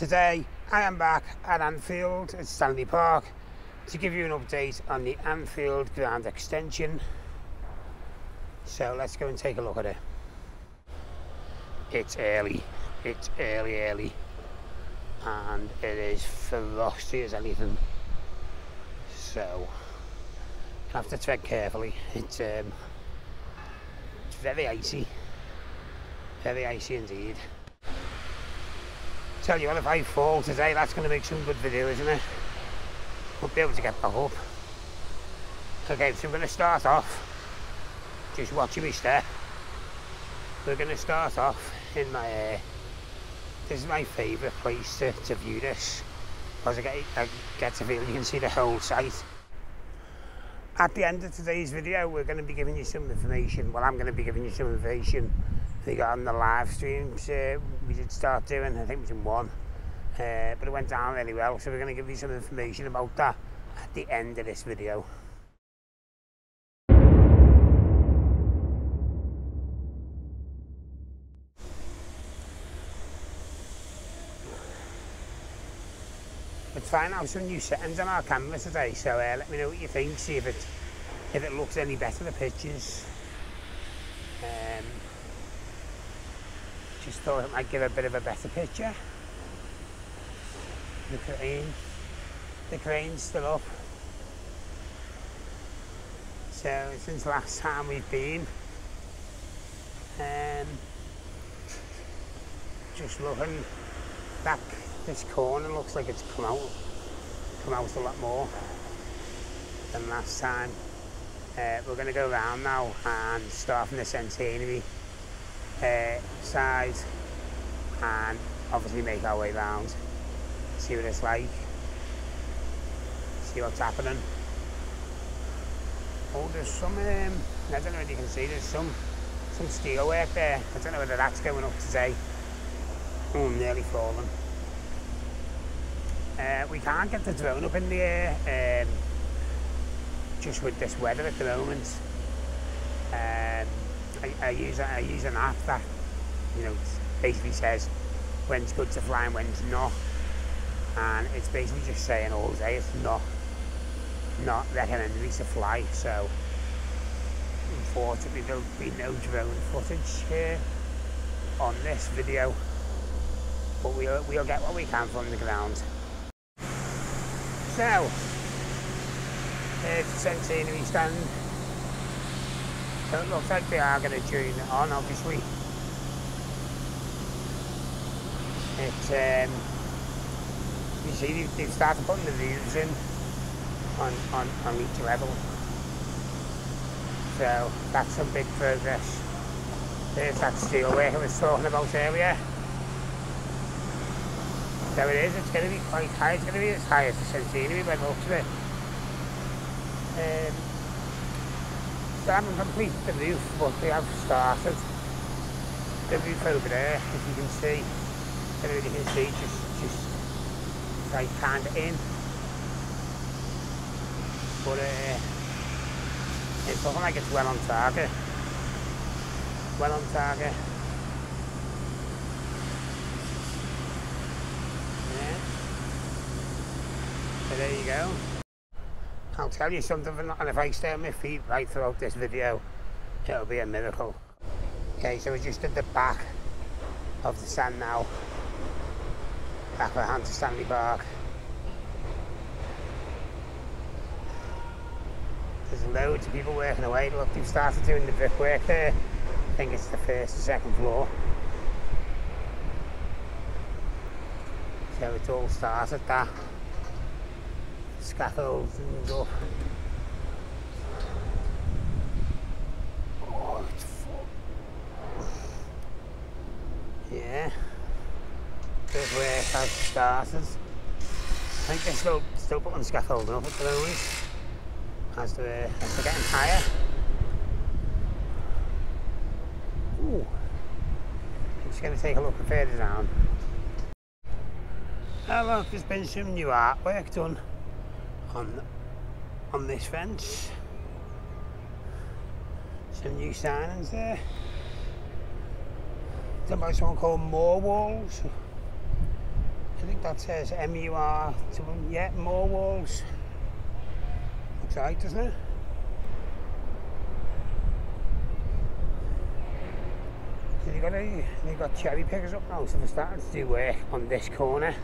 Today I am back at Anfield at Stanley Park to give you an update on the Anfield ground extension. So let's go and take a look at it. It's early, and it is frosty as anything, so I have to tread carefully. It's very icy indeed. Tell you what, if I fall today, that's going to make some good video, isn't it? Won't be able to get back up. Okay, so we're going to start off just watching me step. We're going to start off in my this is my favourite place to view this, because I get to feel you can see the whole site. At the end of today's video, we're going to be giving you some information. Well, I'm going to be giving you some information regarding the live streams we did start doing. I think it was in one, but it went down really well, so we're going to give you some information about that at the end of this video. We're trying out some new settings on our camera today, so let me know what you think, see if it looks any better, the pictures. Just thought it might give a bit of a better picture. The crane's still up. So since last time we've been, just looking back, this corner looks like it's come out a lot more than last time. We're going to go around now and start from the centenary side and obviously make our way round, see what it's like, see what's happening. Oh, there's some, I don't know if you can see, there's some steel work there. I don't know whether that's going up today. Oh, I'm nearly fallen. We can't get the drone up in the air, just with this weather at the moment. I use an app that, you know, basically says when's good to fly and when's not, and it's basically just saying all day it's not recommended to fly. So unfortunately there'll be no drone footage here on this video, but we'll get what we can from the ground. So there's the centenary stand. So it looks like they are going to tune it on, obviously. It's, you see, they've started putting the roofs in on each level. So that's some big progress. There's that steel work I was talking about earlier. So it is, it's going to be quite high. It's going to be as high as the centenary by the looks of it. So I haven't completed the roof, but we have started the roof over there, as you can see. Everybody can see, just like kind of in. But it's looking like it's well on target. Well on target. Yeah. So there you go. I'll tell you something, and if I stay on my feet right throughout this video, it'll be a miracle. Okay, so we're just at the back of the stand now, back behind to Stanley Park. There's loads of people working away. Look, they've started doing the brickwork there. I think it's the first or second floor. So it's all started that. Scaffolds and up. Oh, it's full. Yeah. This work has started. I think they're still putting scaffolding up at the moment as they're getting higher. Ooh. I'm just going to take a look further down. Oh look, there's been some new artwork done on this fence. Some new signings there. Done by someone called More Walls. I think that says MUR, yeah, more walls. Looks right, doesn't it? So they've got cherry pickers up now, so they're starting to do work on this corner.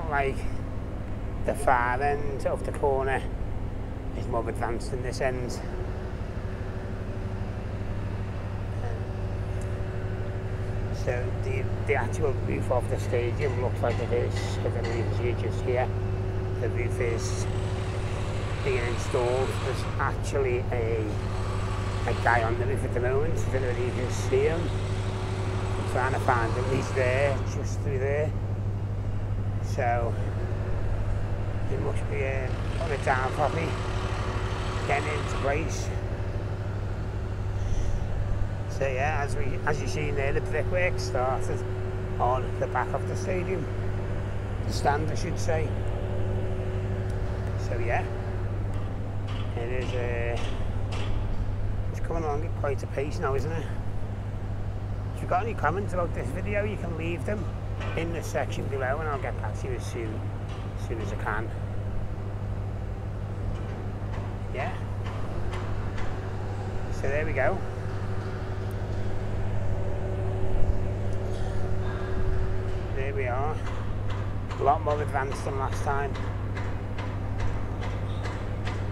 Like the far end of the corner is more advanced than this end. So the actual roof of the stadium looks like it is, I don't know if you can see it just here. The roof is being installed. There's actually a guy on the roof at the moment, I don't know if you can see him. I'm trying to find him, he's there, just through there. So it must be putting it down properly, getting it into place. So yeah, as you've seen there, the brickwork started on the back of the stadium, the stand I should say. So yeah, it is it's coming along at quite a pace now, isn't it? If you've got any comments about this video, you can leave them in the section below and I'll get back to you as soon as I can. Yeah. So there we go. There we are. A lot more advanced than last time.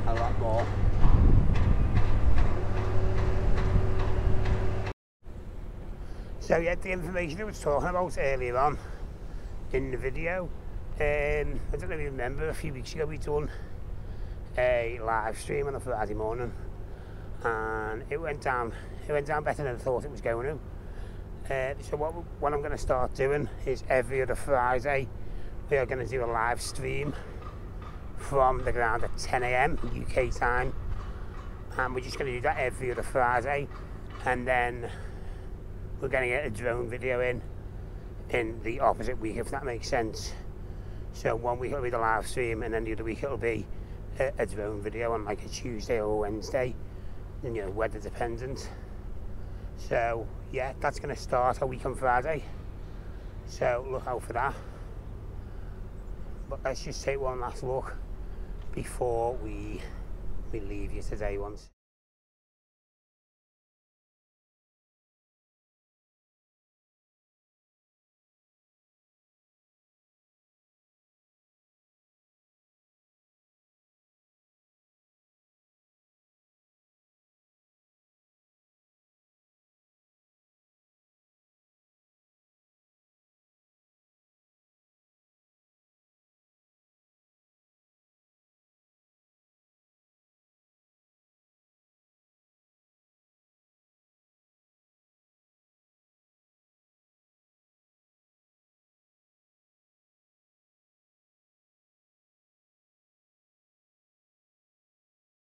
A lot more. So yeah, the information I was talking about earlier on in the video, I don't know if you remember, a few weeks ago we done a live stream on a Friday morning and it went down better than I thought it was going to. So what I'm going to start doing is every other Friday we are going to do a live stream from the ground at 10 AM UK time, and we're just going to do that every other Friday, and then we're going to get a drone video in the opposite week, if that makes sense. So one week it'll be the live stream, and then the other week it'll be a drone video on like a Tuesday or Wednesday, and you know, weather dependent. So yeah, that's going to start a week on Friday, so look out for that. But let's just take one last look before we leave you today once.